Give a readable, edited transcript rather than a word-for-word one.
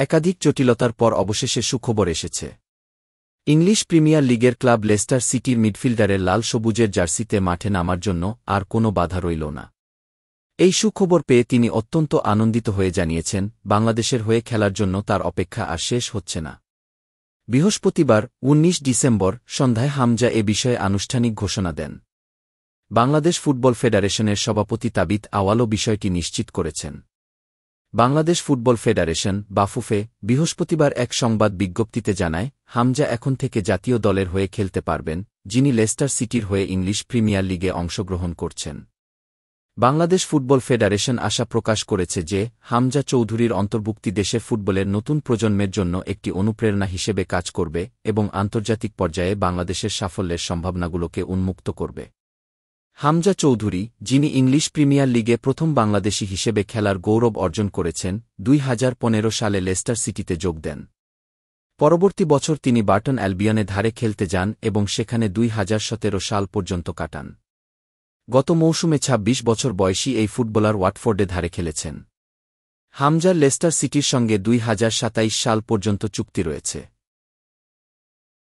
একাধিক জটিলতার পর অবশেষে সুখবর এসেছে। ইংলিশ প্রিমিয়ার লিগের ক্লাব লেস্টার সিটির মিডফিল্ডারের লাল সবুজের জার্সিতে মাঠে নামার জন্য আর কোনো বাধা রইল না। এই সুখবর পেয়ে তিনি অত্যন্ত আনন্দিত হয়ে জানিয়েছেন, বাংলাদেশের হয়ে খেলার জন্য তার অপেক্ষা আর শেষ হচ্ছে না। বৃহস্পতিবার ১৯ ডিসেম্বর সন্ধ্যায় হামজা এ বিষয়ে আনুষ্ঠানিক ঘোষণা দেন। বাংলাদেশ ফুটবল ফেডারেশনের সভাপতি তাবিথ আওয়ালও বিষয়টি নিশ্চিত করেছেন। বাংলাদেশ ফুটবল ফেডারেশন বাফুফে বৃহস্পতিবার এক সংবাদ বিজ্ঞপ্তিতে জানায়, হামজা এখন থেকে জাতীয় দলের হয়ে খেলতে পারবেন, যিনি লেস্টার সিটির হয়ে ইংলিশ প্রিমিয়ার লিগে অংশগ্রহণ করছেন। বাংলাদেশ ফুটবল ফেডারেশন আশা প্রকাশ করেছে যে, হামজা চৌধুরীর অন্তর্ভুক্তি দেশের ফুটবলের নতুন প্রজন্মের জন্য একটি অনুপ্রেরণা হিসেবে কাজ করবে এবং আন্তর্জাতিক পর্যায়ে বাংলাদেশের সাফল্যের সম্ভাবনাগুলোকে উন্মুক্ত করবে। হামজা চৌধুরী, যিনি ইংলিশ প্রিমিয়ার লিগে প্রথম বাংলাদেশী হিসেবে খেলার গৌরব অর্জন করেছেন, ২০১৫ সালে লেস্টার সিটিতে যোগ দেন। পরবর্তী বছর তিনি বার্টন অ্যালবিয়নে ধারে খেলতে যান এবং সেখানে ২০১৭ সাল পর্যন্ত কাটান। গত মৌসুমে ২৬ বছর বয়সী এই ফুটবলার ওয়াটফোর্ডে ধারে খেলেছেন। হামজার লেস্টার সিটির সঙ্গে ২০২৭ সাল পর্যন্ত চুক্তি রয়েছে।